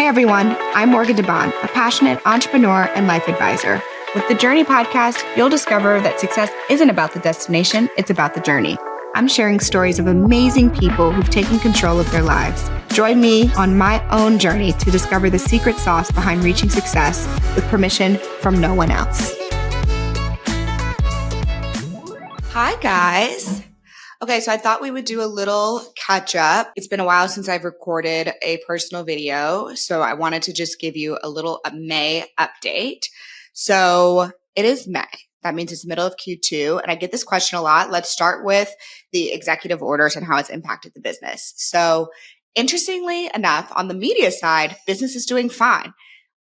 Hey everyone, I'm Morgan DeBaun, a passionate entrepreneur and life advisor. With the Journey podcast, you'll discover that success isn't about the destination, it's about the journey. I'm sharing stories of amazing people who've taken control of their lives. Join me on my own journey to discover the secret sauce behind reaching success with permission from no one else. Hi guys. Okay, so I thought we would do a little catch up. It's been a while since I've recorded a personal video, so I wanted to just give you a little May update. So it is May. That means it's the middle of Q2, and I get this question a lot. Let's start with the executive orders and how it's impacted the business. So interestingly enough, on the media side, business is doing fine.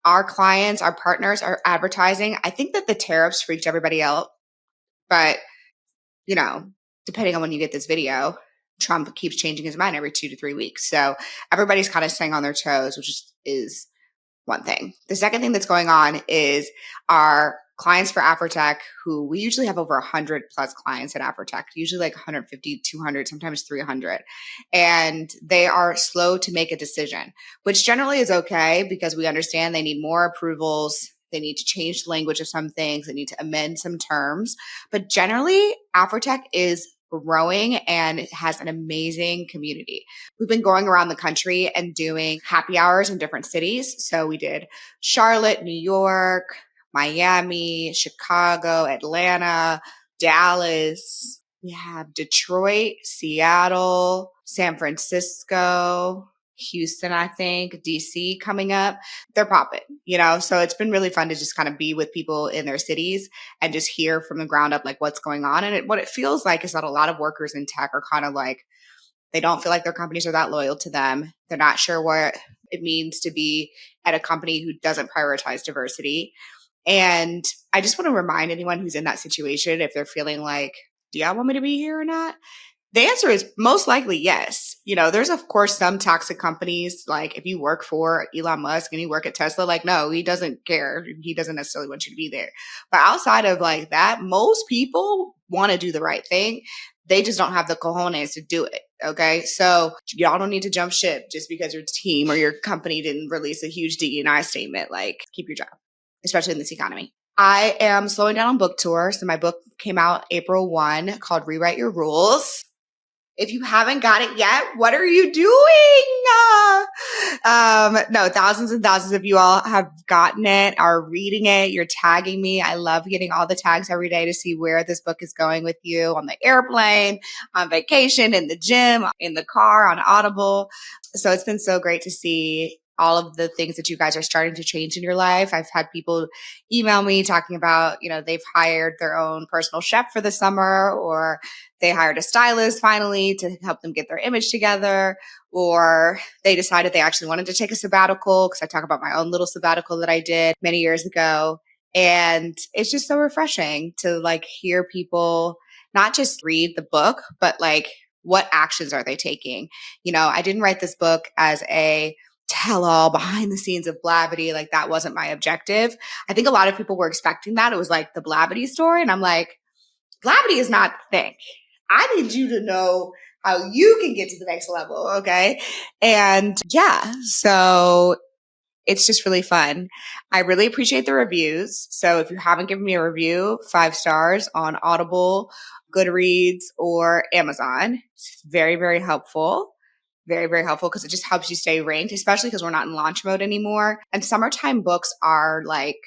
Our clients, our partners are advertising. I think that the tariffs freaked everybody out, but depending on when you get this video, Trump keeps changing his mind every 2 to 3 weeks. So everybody's kind of staying on their toes, which is one thing. The second thing that's going on is our clients for AfroTech, who we usually have over 100 plus clients at AfroTech, usually like 150, 200, sometimes 300. And they are slow to make a decision, which generally is okay because we understand they need more approvals. They need to change the language of some things. They need to amend some terms. But generally, AfroTech is growing and it has an amazing community. We've been going around the country and doing happy hours in different cities. So we did Charlotte, New York, Miami, Chicago, Atlanta, Dallas. We have Detroit, Seattle, San Francisco, Houston, I think, DC coming up. They're popping, so it's been really fun to just kind of be with people in their cities and just hear from the ground up, like what's going on. And what it feels like is that a lot of workers in tech are kind of like, they don't feel like their companies are that loyal to them. They're not sure what it means to be at a company who doesn't prioritize diversity. And I just want to remind anyone who's in that situation, if they're feeling like, do y'all want me to be here or not? The answer is most likely yes. There's of course some toxic companies, like if you work for Elon Musk and you work at Tesla, like, no, he doesn't care. He doesn't necessarily want you to be there. But outside of like that, most people want to do the right thing. They just don't have the cojones to do it. Okay. So y'all don't need to jump ship just because your team or your company didn't release a huge DE&I statement. Like, keep your job, especially in this economy. I am slowing down on book tour. So my book came out April 1 called Rewrite Your Rules. If you haven't got it yet, what are you doing? No, thousands and thousands of you all have gotten it, are reading it. You're tagging me. I love getting all the tags every day to see where this book is going with you on the airplane, on vacation, in the gym, in the car, on Audible. So it's been so great to see all of the things that you guys are starting to change in your life. I've had people email me talking about, they've hired their own personal chef for the summer, or they hired a stylist finally to help them get their image together, or they decided they actually wanted to take a sabbatical, because I talk about my own little sabbatical that I did many years ago. And it's just so refreshing to like hear people not just read the book, but like what actions are they taking? I didn't write this book as a tell all behind the scenes of Blavity. Like, that wasn't my objective. I think a lot of people were expecting that. It was like the Blavity story. And I'm like, Blavity is not the thing. I need you to know how you can get to the next level. Okay. And yeah, so it's just really fun. I really appreciate the reviews. So if you haven't given me a review, 5 stars on Audible, Goodreads, or Amazon, it's very, very helpful. Very, very helpful because it just helps you stay ranked, especially because we're not in launch mode anymore. And summertime books are like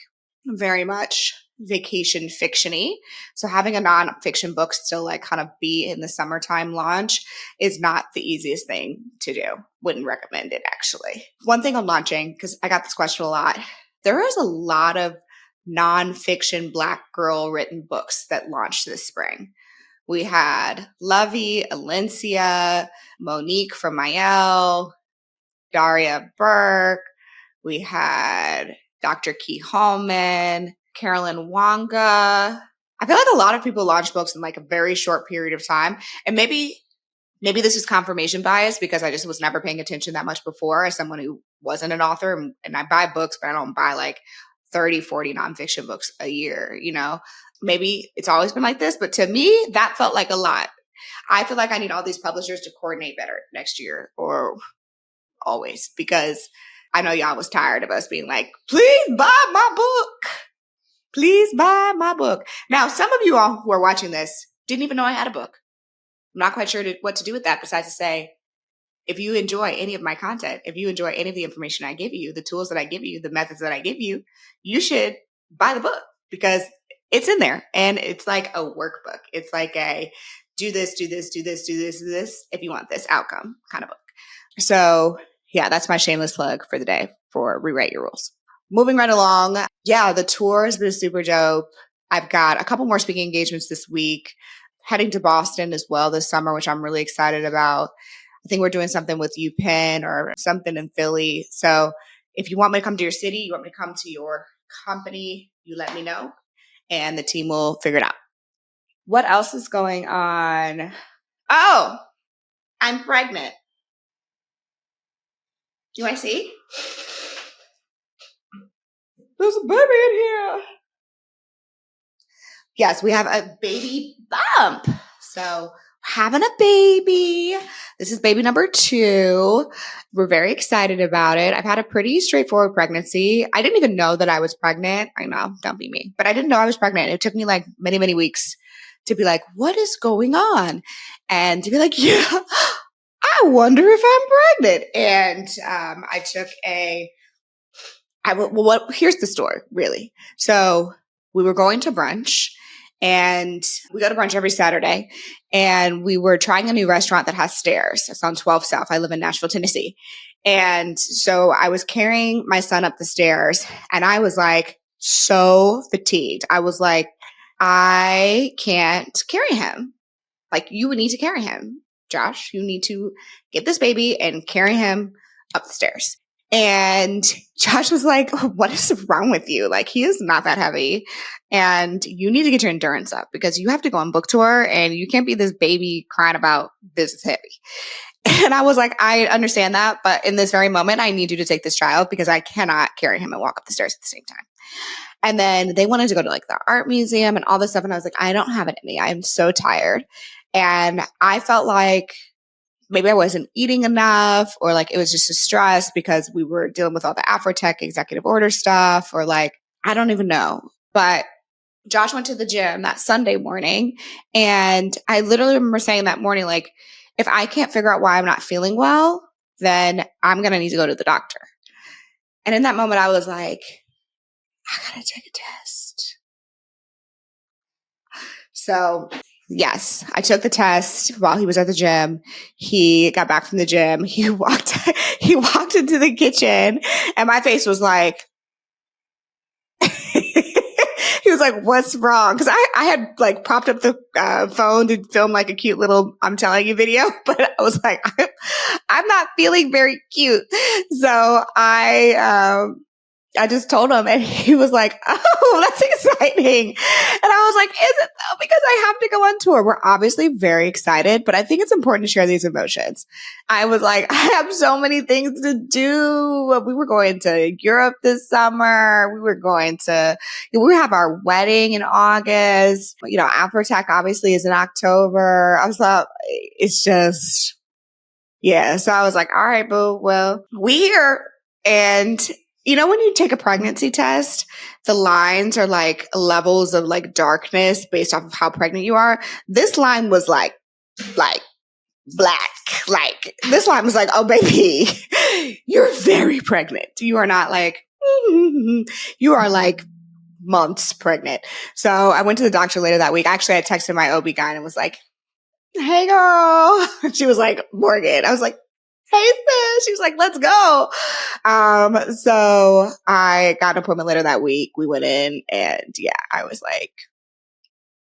very much vacation fiction-y. So having a nonfiction book still like kind of be in the summertime launch is not the easiest thing to do. Wouldn't recommend it, actually. One thing on launching, because I got this question a lot, there is a lot of nonfiction Black girl written books that launched this spring. We had Lovey, Alencia, Monique from Mael, Daria Burke. We had Dr. Key Hallman, Carolyn Wanga. I feel like a lot of people launch books in like a very short period of time. And maybe this is confirmation bias because I just was never paying attention that much before as someone who wasn't an author. And I buy books, but I don't buy like 30, 40 nonfiction books a year, Maybe it's always been like this, but to me, that felt like a lot. I feel like I need all these publishers to coordinate better next year or always, because I know y'all was tired of us being like, please buy my book. Please buy my book. Now, some of you all who are watching this didn't even know I had a book. I'm not quite sure what to do with that besides to say, if you enjoy any of my content, if you enjoy any of the information I give you, the tools that I give you, the methods that I give you, you should buy the book because it's in there and it's like a workbook. It's like a do this, do this, do this, do this, do this if you want this outcome kind of book. So yeah, that's my shameless plug for the day for Rewrite Your Rules. Moving right along. Yeah, the tour has been super dope. I've got a couple more speaking engagements this week, heading to Boston as well this summer, which I'm really excited about. I think we're doing something with UPenn or something in Philly. So if you want me to come to your city, you want me to come to your company, you let me know and the team will figure it out. What else is going on? Oh, I'm pregnant. Do I see? There's a baby in here. Yes, we have a baby bump. So having a baby. This is baby number 2. We're very excited about it. I've had a pretty straightforward pregnancy. I didn't even know that I was pregnant. I know, don't be me. But I didn't know I was pregnant. It took me like many, many weeks to be like, what is going on? And to be like, yeah, I wonder if I'm pregnant. And I took here's the story, really. So we were going to brunch. And we go to brunch every Saturday. And we were trying a new restaurant that has stairs. It's on 12 South. I live in Nashville, Tennessee. And so I was carrying my son up the stairs and I was like so fatigued. I was like, I can't carry him. Like, you would need to carry him, Josh. You need to get this baby and carry him up the stairs. And Josh was like, what is wrong with you? Like, he is not that heavy and you need to get your endurance up because you have to go on book tour and you can't be this baby crying about this is heavy. And I was like, I understand that, but in this very moment, I need you to take this child because I cannot carry him and walk up the stairs at the same time. And then they wanted to go to like the art museum and all this stuff. And I was like, I don't have it in me. I'm so tired. And I felt like maybe I wasn't eating enough or like it was just a stress because we were dealing with all the AfroTech executive order stuff or like, I don't even know. But Josh went to the gym that Sunday morning. And I literally remember saying that morning, like, if I can't figure out why I'm not feeling well, then I'm going to need to go to the doctor. And in that moment, I was like, I got to take a test. So yes, I took the test while he was at the gym. He got back from the gym. He walked into the kitchen and my face was like, he was like, what's wrong? Cause I had like propped up the phone to film like a cute little, I'm telling you video, but I was like, I'm not feeling very cute. So I just told him and he was like, oh, that's exciting. And I was like, is it though? Because I have to go on tour. We're obviously very excited, but I think it's important to share these emotions. I was like, I have so many things to do. We were going to Europe this summer. We have our wedding in August. You know, AfroTech obviously is in October. I was like, it's just, yeah. So I was like, all right, boo, well, we here. And you know, when you take a pregnancy test, the lines are like levels of like darkness based off of how pregnant you are. This line was like black. Like this line was like, oh baby, you're very pregnant. You are not like, you are like months pregnant. So I went to the doctor later that week. Actually, I texted my OB-GYN and was like, hey girl. She was like, Morgan. I was like, hey sis. She was like, let's go. So I got an appointment later that week. We went in and yeah, I was like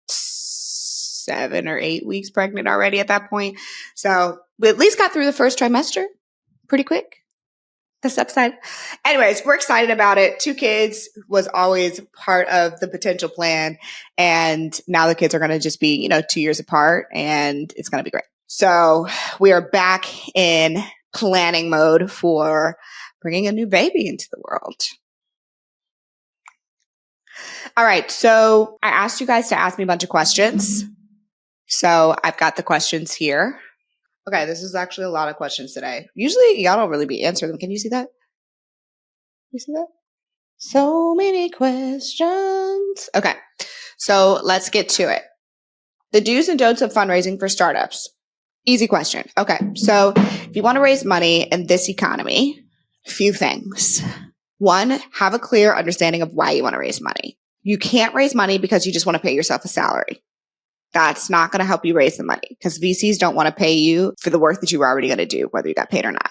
7 or 8 weeks pregnant already at that point. So we at least got through the first trimester pretty quick. The step side. Anyways, we're excited about it. 2 kids was always part of the potential plan. And now the kids are going to just be, 2 years apart and it's going to be great. So we are back in planning mode for bringing a new baby into the world. All right. So I asked you guys to ask me a bunch of questions. So I've got the questions here. Okay. This is actually a lot of questions today. Usually y'all don't really be answering them. Can you see that? You see that? So many questions. Okay. So let's get to it. The do's and don'ts of fundraising for startups. Easy question. Okay. So if you want to raise money in this economy, a few things. One, have a clear understanding of why you want to raise money. You can't raise money because you just want to pay yourself a salary. That's not going to help you raise the money because VCs don't want to pay you for the work that you were already going to do, whether you got paid or not.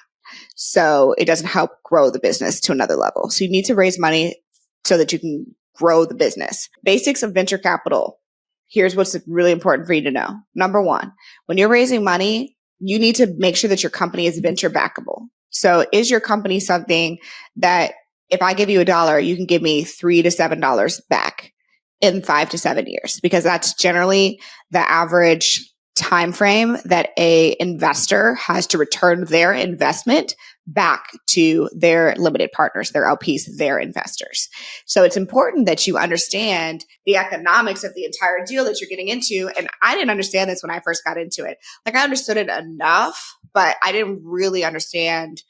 So it doesn't help grow the business to another level. So you need to raise money so that you can grow the business. Basics of venture capital. Here's what's really important for you to know. Number one, when you're raising money, you need to make sure that your company is venture backable. So is your company something that if I give you $1, you can give me $3 to $7 back in 5 to 7 years? Because that's generally the average time frame that a investor has to return their investment back to their limited partners, their LPs, their investors. So it's important that you understand the economics of the entire deal that you're getting into. And I didn't understand this when I first got into it. Like I understood it enough, but I didn't really understand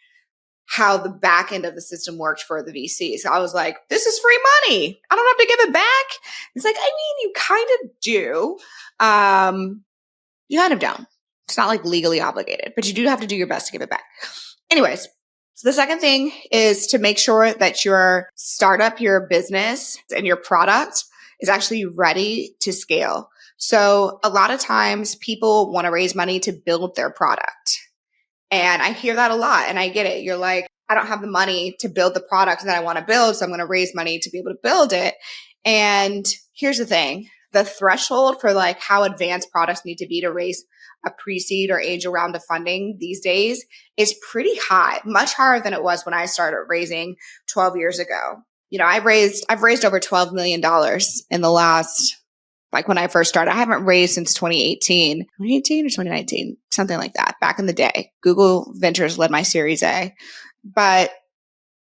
how the back end of the system worked for the VC. So I was like, this is free money. I don't have to give it back. It's like, I mean, you kind of do. You kind of don't. It's not like legally obligated, but you do have to do your best to give it back. Anyways, so the second thing is to make sure that your startup, your business, and your product is actually ready to scale. So a lot of times people want to raise money to build their product. And I hear that a lot and I get it. You're like, I don't have the money to build the product that I want to build. So I'm going to raise money to be able to build it. And here's the thing. The threshold for like how advanced products need to be to raise a pre-seed or angel round of funding these days is pretty high, much higher than it was when I started raising 12 years ago. You know, I've raised over $12 million in the last, like when I first started. I haven't raised since 2018 or 2019, something like that, back in the day. Google Ventures led my Series A. But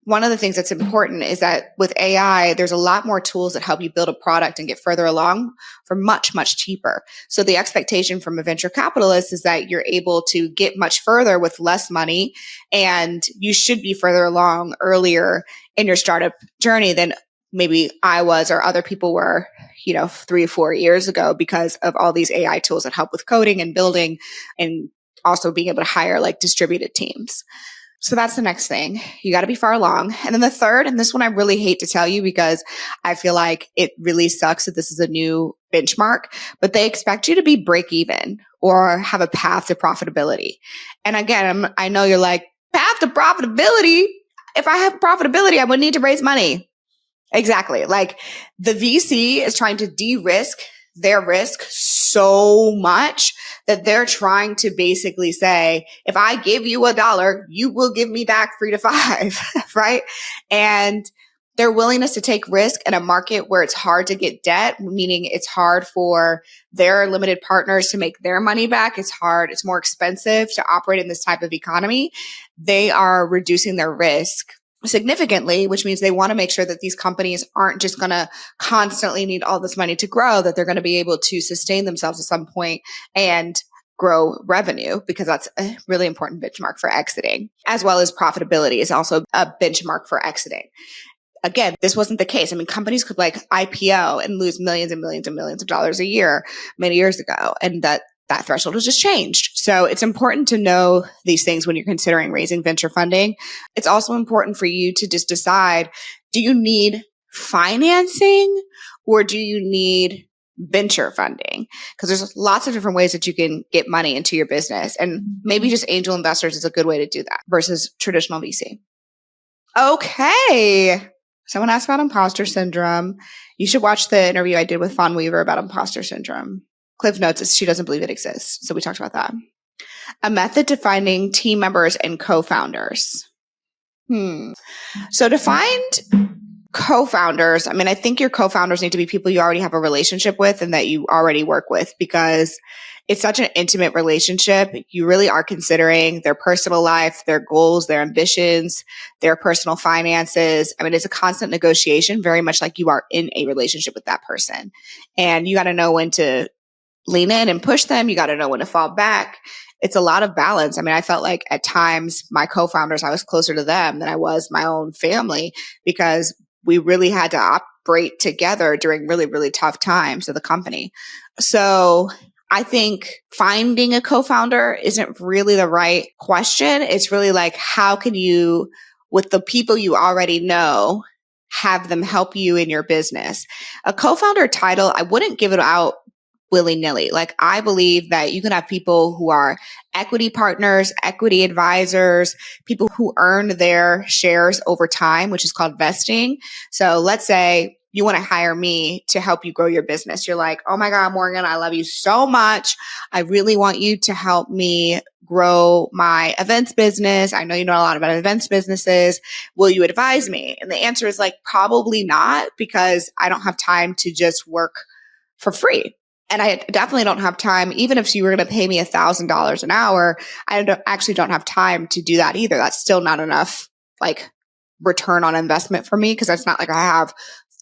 one of the things that's important is that with AI, there's a lot more tools that help you build a product and get further along for much, much cheaper. So the expectation from a venture capitalist is that you're able to get much further with less money, and you should be further along earlier in your startup journey than maybe I was or other people were, 3 or 4 years ago because of all these AI tools that help with coding and building and also being able to hire like distributed teams. So that's the next thing. You got to be far along. And then the third, and this one I really hate to tell you because I feel like it really sucks that this is a new benchmark, but they expect you to be break even or have a path to profitability. And again, I know you're like, path to profitability? If I have profitability, I would need to raise money. Exactly. Like the VC is trying to de-risk their risk so much that they're trying to basically say, if I give you $1, you will give me back 3 to 5, right? And their willingness to take risk in a market where it's hard to get debt, meaning it's hard for their limited partners to make their money back. It's hard. It's more expensive to operate in this type of economy. They are reducing their risk significantly, which means they want to make sure that these companies aren't just going to constantly need all this money to grow, that they're going to be able to sustain themselves at some point and grow revenue, because that's a really important benchmark for exiting, as well as profitability is also a benchmark for exiting. Again, this wasn't the case. I mean, companies could like IPO and lose millions and millions and millions of dollars a year many years ago. And that threshold has just changed. So it's important to know these things when you're considering raising venture funding. It's also important for you to just decide, do you need financing or do you need venture funding? Because there's lots of different ways that you can get money into your business. And maybe just angel investors is a good way to do that versus traditional VC. Okay. Someone asked about imposter syndrome. You should watch the interview I did with Fawn Weaver about imposter syndrome. Cliff notes is she doesn't believe it exists. So we talked about that. A method to finding team members and co-founders. So to find co-founders, I mean, I think your co-founders need to be people you already have a relationship with and that you already work with, because it's such an intimate relationship. You really are considering their personal life, their goals, their ambitions, their personal finances. I mean, it's a constant negotiation, very much like you are in a relationship with that person. And you got to know when to lean in and push them. You got to know when to fall back. It's a lot of balance. I mean, I felt like at times my co-founders, I was closer to them than I was my own family because we really had to operate together during really, really tough times of the company. So I think finding a co-founder isn't really the right question. It's really like, how can you, with the people you already know, have them help you in your business? A co-founder title, I wouldn't give it out willy-nilly. Like, I believe that you can have people who are equity partners, equity advisors, people who earn their shares over time, which is called vesting. So let's say you want to hire me to help you grow your business. You're like, oh my God, Morgan, I love you so much. I really want you to help me grow my events business. I know you know a lot about events businesses. Will you advise me? And the answer is like, probably not, because I don't have time to just work for free. And I definitely don't have time, even if you were going to pay me $1,000 an hour, actually don't have time to do that either. That's still not enough like return on investment for me, because it's not like I have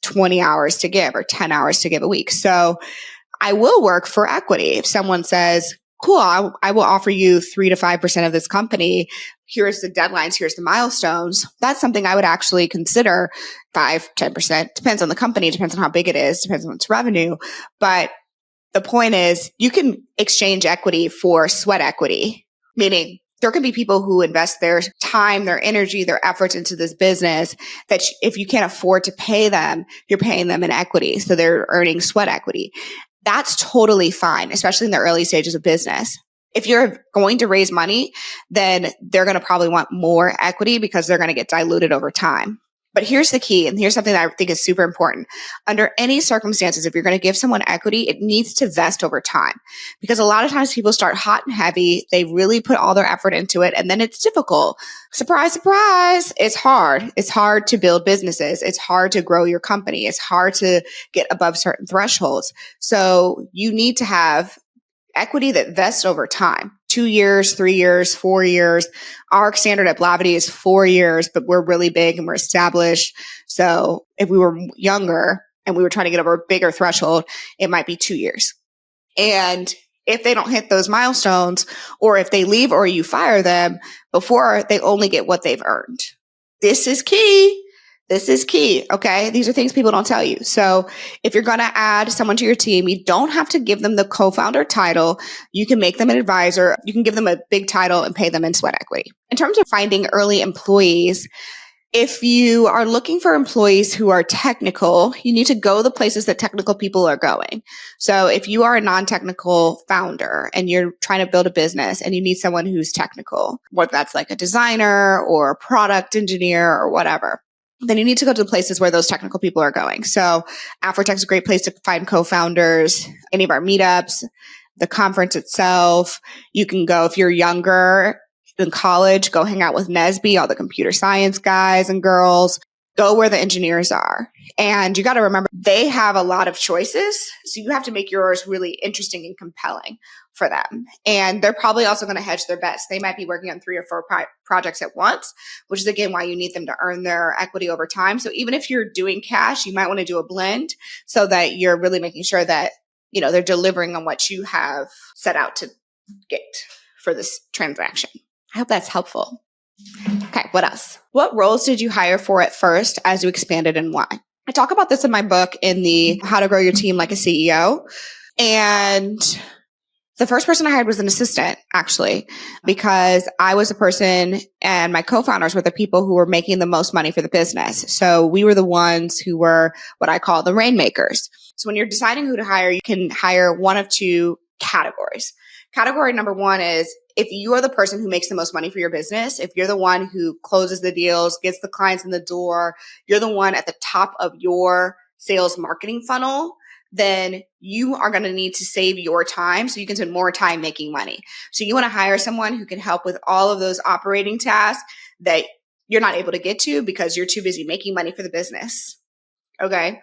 20 hours to give or 10 hours to give a week. So I will work for equity. If someone says, cool, I will offer you 3 to 5% of this company. Here's the deadlines. Here's the milestones. That's something I would actually consider. 5, 10%. Depends on the company. Depends on how big it is. Depends on its revenue. But the point is, you can exchange equity for sweat equity, meaning there can be people who invest their time, their energy, their efforts into this business that if you can't afford to pay them, you're paying them in equity. So they're earning sweat equity. That's totally fine, especially in the early stages of business. If you're going to raise money, then they're going to probably want more equity because they're going to get diluted over time. But here's the key, and here's something that I think is super important. Under any circumstances, if you're going to give someone equity, it needs to vest over time. Because a lot of times people start hot and heavy, they really put all their effort into it, and then it's difficult. Surprise, surprise, it's hard. It's hard to build businesses. It's hard to grow your company. It's hard to get above certain thresholds. So you need to have equity that vests over time. 2 years, 3 years, 4 years. Our standard at Blavity is 4 years, but we're really big and we're established. So if we were younger and we were trying to get over a bigger threshold, it might be 2 years. And if they don't hit those milestones, or if they leave or you fire them before, they only get what they've earned. This is key. This is key. Okay. These are things people don't tell you. So if you're going to add someone to your team, you don't have to give them the co-founder title. You can make them an advisor. You can give them a big title and pay them in sweat equity. In terms of finding early employees, if you are looking for employees who are technical, you need to go the places that technical people are going. So if you are a non-technical founder and you're trying to build a business and you need someone who's technical, whether that's like a designer or a product engineer or whatever, then you need to go to the places where those technical people are going. So AfroTech is a great place to find co-founders, any of our meetups, the conference itself. You can go, if you're younger in college, go hang out with NSBE, all the computer science guys and girls. Go where the engineers are. And you got to remember, they have a lot of choices. So you have to make yours really interesting and compelling for them. And they're probably also going to hedge their bets. They might be working on 3 or 4 projects at once, which is again why you need them to earn their equity over time. So even if you're doing cash, you might want to do a blend so that you're really making sure that, you know, they're delivering on what you have set out to get for this transaction. I hope that's helpful. Okay, what else? What roles did you hire for at first as you expanded, and why? I talk about this in my book in the How to Grow Your Team Like a CEO. And the first person I hired was an assistant, actually, because I was a person and my co-founders were the people who were making the most money for the business. So we were the ones who were what I call the rainmakers. So when you're deciding who to hire, you can hire one of 2 categories. Category number 1 is if you are the person who makes the most money for your business, if you're the one who closes the deals, gets the clients in the door, you're the one at the top of your sales marketing funnel, then you are going to need to save your time so you can spend more time making money. So you want to hire someone who can help with all of those operating tasks that you're not able to get to because you're too busy making money for the business. Okay.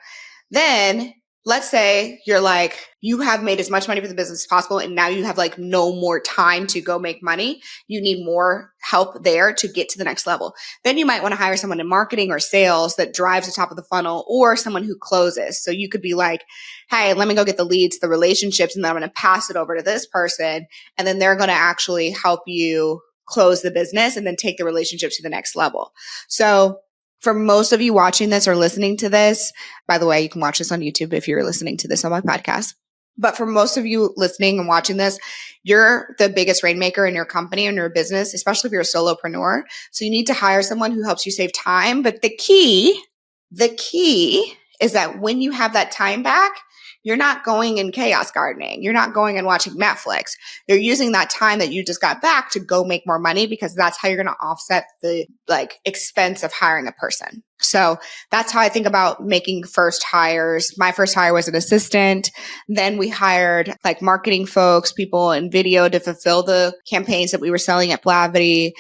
Then let's say you're like, you have made as much money for the business as possible, and now you have like no more time to go make money. You need more help there to get to the next level. Then you might want to hire someone in marketing or sales that drives the top of the funnel, or someone who closes. So you could be like, hey, let me go get the leads, the relationships, and then I'm going to pass it over to this person. And then they're going to actually help you close the business and then take the relationship to the next level. So for most of you watching this or listening to this, by the way, you can watch this on YouTube if you're listening to this on my podcast. But for most of you listening and watching this, you're the biggest rainmaker in your company and your business, especially if you're a solopreneur. So you need to hire someone who helps you save time. But the key is that when you have that time back, you're not going in chaos gardening. You're not going and watching Netflix. You're using that time that you just got back to go make more money, because that's how you're going to offset the expense of hiring a person. So that's how I think about making first hires. My first hire was an assistant. Then we hired marketing folks, people in video to fulfill the campaigns that we were selling at Blavity.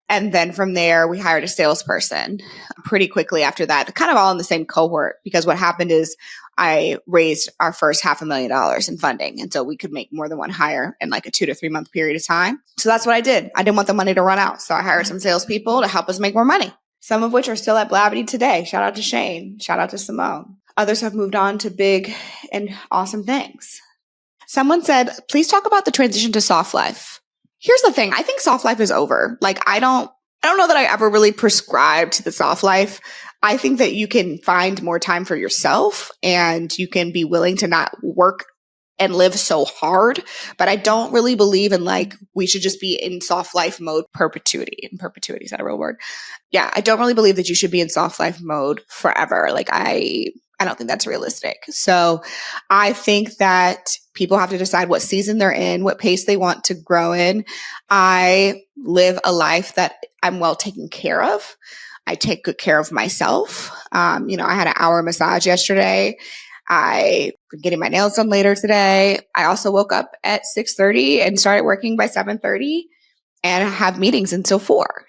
And then from there, we hired a salesperson pretty quickly after that, kind of all in the same cohort, because what happened is I raised our first $500,000 in funding. And so we could make more than one hire in like a 2 to 3 month period of time. So that's what I did. I didn't want the money to run out. So I hired some salespeople to help us make more money, some of which are still at Blavity today. Shout out to Shane. Shout out to Simone. Others have moved on to big and awesome things. Someone said, please talk about the transition to soft life. Here's the thing. I think soft life is over. I don't know that I ever really prescribed to the soft life. I think that you can find more time for yourself and you can be willing to not work and live so hard. But I don't really believe in we should just be in soft life mode perpetuity. And perpetuity, is that a real word? Yeah. I don't really believe that you should be in soft life mode forever. I don't think that's realistic. So I think that people have to decide what season they're in, what pace they want to grow in. I live a life that I'm well taken care of. I take good care of myself. I had an hour massage yesterday. I'm getting my nails done later today. I also woke up at 6:30 and started working by 7:30 and have meetings until 4,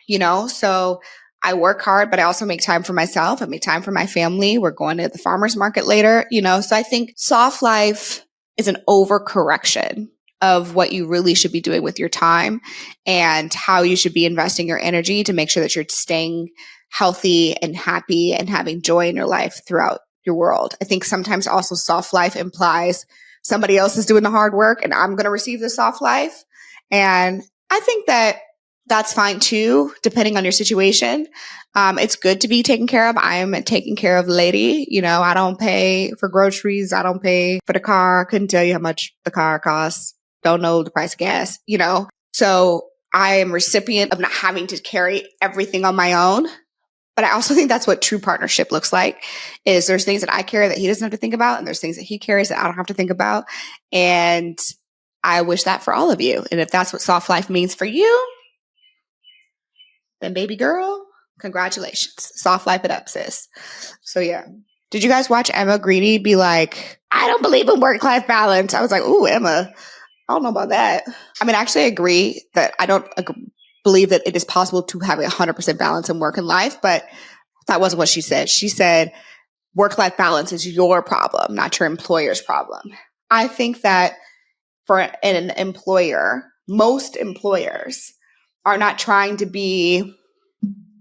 So I work hard, but I also make time for myself. I make time for my family. We're going to the farmer's market later, So I think soft life is an overcorrection of what you really should be doing with your time and how you should be investing your energy to make sure that you're staying healthy and happy and having joy in your life throughout your world. I think sometimes also soft life implies somebody else is doing the hard work and I'm going to receive the soft life. And I think that that's fine too, depending on your situation. It's good to be taken care of. I am a taken care of lady. I don't pay for groceries. I don't pay for the car. Couldn't tell you how much the car costs. Don't know the price of gas, So I am recipient of not having to carry everything on my own. But I also think that's what true partnership looks like, is there's things that I carry that he doesn't have to think about. And there's things that he carries that I don't have to think about. And I wish that for all of you. And if that's what soft life means for you, then baby girl, congratulations. Soft life it up, sis. So yeah. Did you guys watch Emma Greedy be like, I don't believe in work-life balance? I was like, ooh, Emma, I don't know about that. I mean, actually, I agree that I don't believe that it is possible to have 100% balance in work and life, but that wasn't what she said. She said, work-life balance is your problem, not your employer's problem. I think that for an employer, most employers are not trying to be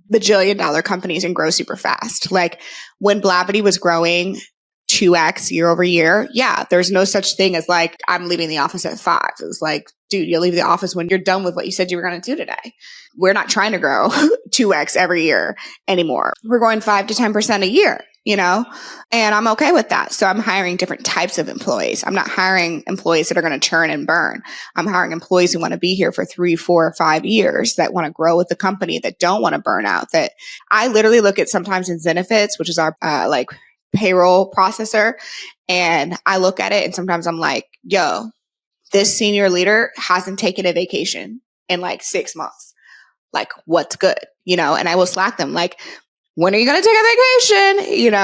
the $1 companies and grow super fast. Like when Blavity was growing 2x year over year, yeah, there's no such thing as I'm leaving the office at 5. It was dude, you'll leave the office when you're done with what you said you were going to do today. We're not trying to grow 2x every year anymore. We're growing 5 to 10% a year, and I'm okay with that. So I'm hiring different types of employees. I'm not hiring employees that are going to churn and burn. I'm hiring employees who want to be here for 3, 4, 5 years, that want to grow with the company, that don't want to burn out. That I literally look at sometimes in Zenefits, which is our payroll processor. And I look at it and sometimes I'm like, yo, this senior leader hasn't taken a vacation in 6 months. What's good? And I will Slack them when are you going to take a vacation?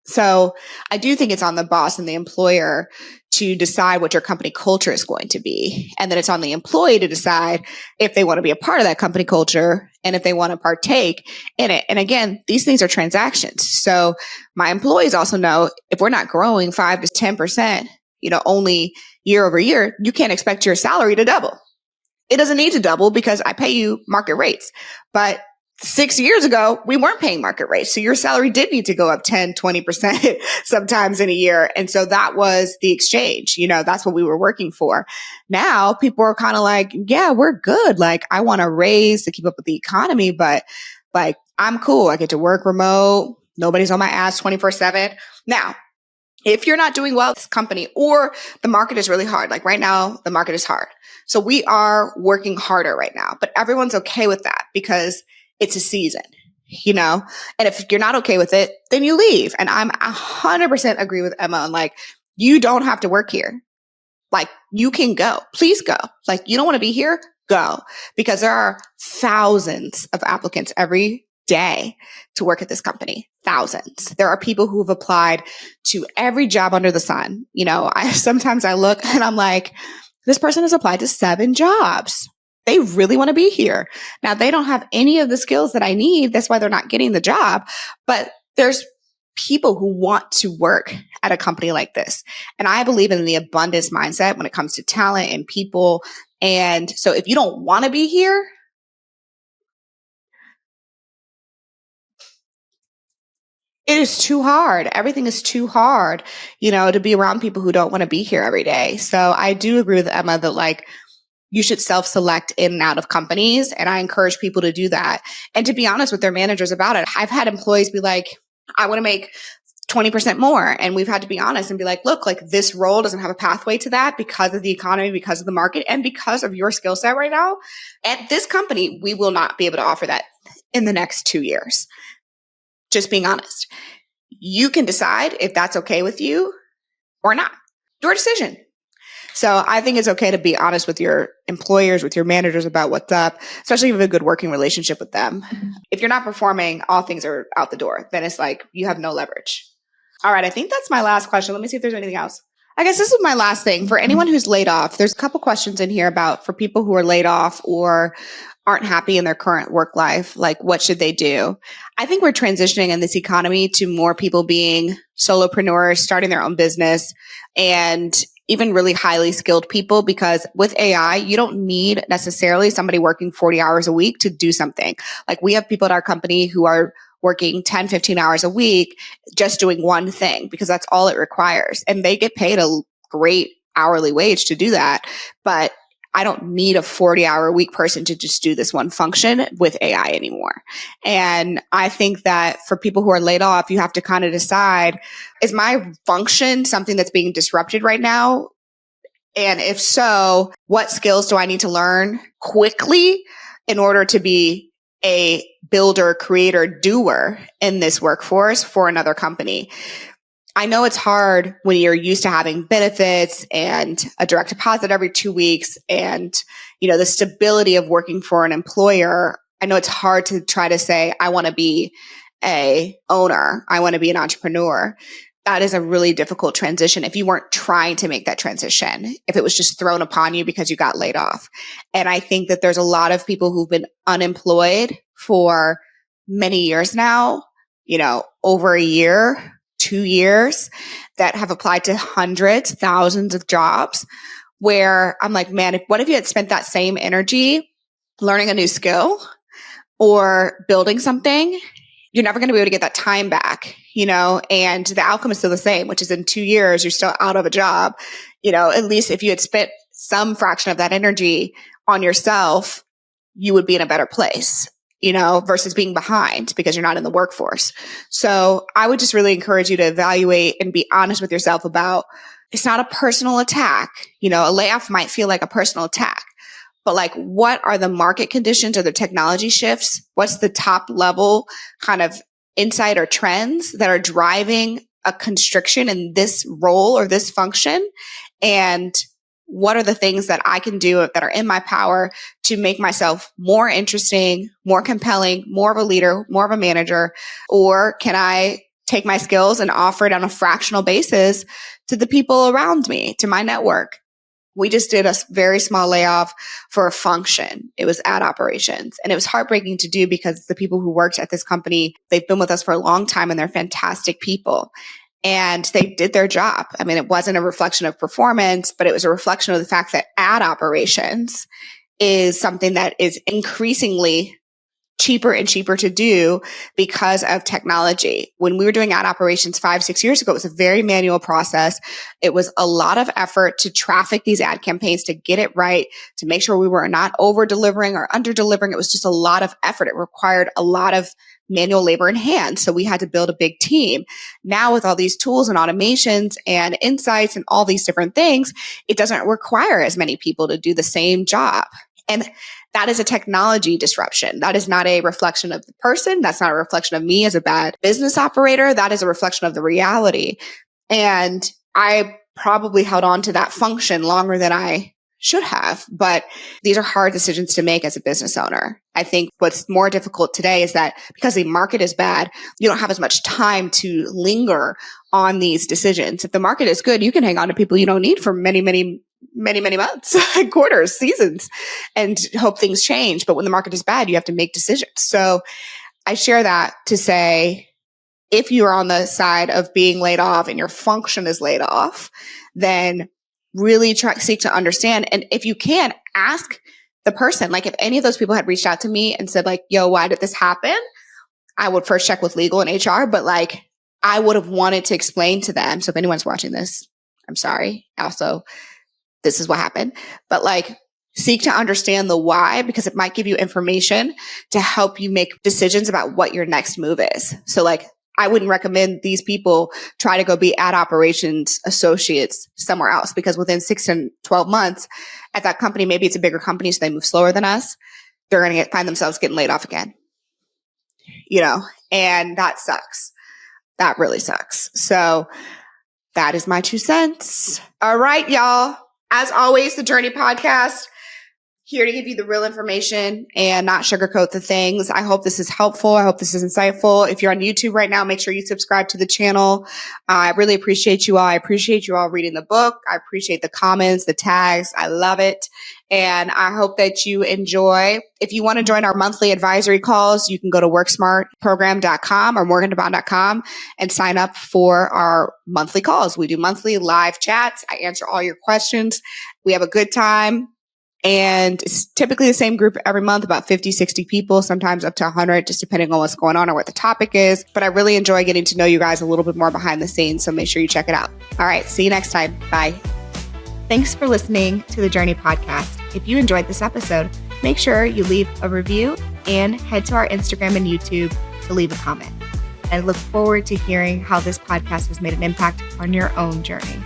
So I do think it's on the boss and the employer to decide what your company culture is going to be. And then it's on the employee to decide if they want to be a part of that company culture and if they want to partake in it. And again, these things are transactions. So my employees also know if we're not growing 5 to 10%, only year over year, you can't expect your salary to double. It doesn't need to double because I pay you market rates. But 6 years ago, we weren't paying market rates. So your salary did need to go up 10, 20% sometimes in a year. And so that was the exchange. That's what we were working for. Now people are kind of like, yeah, we're good. Like I want a raise to keep up with the economy, but like I'm cool. I get to work remote. Nobody's on my ass 24/7. Now, if you're not doing well at this company or the market is really hard, like right now, the market is hard. So we are working harder right now, but everyone's okay with that because it's a season, and if you're not okay with it, then you leave. And I'm 100% agree with Emma on like, you don't have to work here. Like you can go, please go. Like you don't want to be here, go, because there are thousands of applicants every day to work at this company. Thousands. There are people who have applied to every job under the sun. Sometimes I look and I'm like, this person has applied to 7 jobs. They really want to be here. Now, they don't have any of the skills that I need. That's why they're not getting the job. But there's people who want to work at a company like this. And I believe in the abundance mindset when it comes to talent and people. And so if you don't want to be here, it is too hard. Everything is too hard, to be around people who don't want to be here every day. So I do agree with Emma that like, you should self-select in and out of companies. And I encourage people to do that. And to be honest with their managers about it. I've had employees be like, I want to make 20% more. And we've had to be honest and be like, look, like this role doesn't have a pathway to that because of the economy, because of the market, and because of your skill set right now. At this company, we will not be able to offer that in the next 2 years. Just being honest. You can decide if that's okay with you or not. Your decision. So I think it's okay to be honest with your employers, with your managers about what's up, especially if you have a good working relationship with them. If you're not performing, all things are out the door. Then it's like you have no leverage. All right. I think that's my last question. Let me see if there's anything else. I guess this is my last thing. For anyone who's laid off, there's a couple questions in here about for people who are laid off or aren't happy in their current work life, like what should they do? I think we're transitioning in this economy to more people being solopreneurs, starting their own business, and even really highly skilled people, because with AI, you don't need necessarily somebody working 40 hours a week to do something. Like we have people at our company who are working 10, 15 hours a week, just doing one thing because that's all it requires. And they get paid a great hourly wage to do that. But I don't need a 40-hour a week person to just do this one function with AI anymore. And I think that for people who are laid off, you have to kind of decide, is my function something that's being disrupted right now? And if so, what skills do I need to learn quickly in order to be a builder, creator, doer in this workforce for another company? I know it's hard when you're used to having benefits and a direct deposit every 2 weeks and, the stability of working for an employer. I know it's hard to try to say, I want to be a owner. I want to be an entrepreneur. That is a really difficult transition if you weren't trying to make that transition, if it was just thrown upon you because you got laid off. And I think that there's a lot of people who've been unemployed for many years now, over a year, 2 years, that have applied to hundreds, thousands of jobs, where I'm like, man, what if you had spent that same energy learning a new skill or building something? You're never going to be able to get that time back, and the outcome is still the same, which is in 2 years, you're still out of a job. At least if you had spent some fraction of that energy on yourself, you would be in a better place. Versus being behind because you're not in the workforce. So I would just really encourage you to evaluate and be honest with yourself about, it's not a personal attack. A layoff might feel like a personal attack, but like, what are the market conditions or the technology shifts? What's the top level kind of insight or trends that are driving a constriction in this role or this function? And what are the things that I can do that are in my power to make myself more interesting, more compelling, more of a leader, more of a manager? Or can I take my skills and offer it on a fractional basis to the people around me, to my network. We just did a very small layoff for a function. It was ad operations. And it was heartbreaking to do because the people who worked at this company, they've been with us for a long time and they're fantastic people. And they did their job. I mean, it wasn't a reflection of performance, but it was a reflection of the fact that ad operations is something that is increasingly cheaper and cheaper to do because of technology. When we were doing ad operations 5-6 years ago, it was a very manual process. It was a lot of effort to traffic these ad campaigns, to get it right, to make sure we were not over delivering or under delivering. It was just a lot of effort. It required a lot of manual labor in hand. So we had to build a big team. Now with all these tools and automations and insights and all these different things, it doesn't require as many people to do the same job. And that is a technology disruption. That is not a reflection of the person. That's not a reflection of me as a bad business operator. That is a reflection of the reality. And I probably held on to that function longer than I should have. But these are hard decisions to make as a business owner. I think what's more difficult today is that because the market is bad, you don't have as much time to linger on these decisions. If the market is good, you can hang on to people you don't need for many months, quarters, seasons, and hope things change. But when the market is bad, you have to make decisions. So I share that to say, if you're on the side of being laid off and your function is laid off, then really seek to understand. And if you can, ask the person. Like if any of those people had reached out to me and said like, yo, why did this happen? I would first check with legal and HR, but like I would have wanted to explain to them. So if anyone's watching this, I'm sorry. Also, this is what happened. But like seek to understand the why, because it might give you information to help you make decisions about what your next move is. So like I wouldn't recommend these people try to go be ad operations associates somewhere else, because within 6 to 12 months at that company, maybe it's a bigger company, so they move slower than us. They're going to find themselves getting laid off again, and that sucks. That really sucks. So that is my 2 cents. All right, y'all. As always, the Journey Podcast, here to give you the real information and not sugarcoat the things. I hope this is helpful. I hope this is insightful. If you're on YouTube right now, make sure you subscribe to the channel. I really appreciate you all. I appreciate you all reading the book. I appreciate the comments, the tags. I love it. And I hope that you enjoy. If you want to join our monthly advisory calls, you can go to worksmartprogram.com or morgandebaun.com and sign up for our monthly calls. We do monthly live chats. I answer all your questions. We have a good time. And it's typically the same group every month, about 50, 60 people, sometimes up to 100, just depending on what's going on or what the topic is. But I really enjoy getting to know you guys a little bit more behind the scenes. So make sure you check it out. All right. See you next time. Bye. Thanks for listening to the Journey Podcast. If you enjoyed this episode, make sure you leave a review and head to our Instagram and YouTube to leave a comment. I look forward to hearing how this podcast has made an impact on your own journey.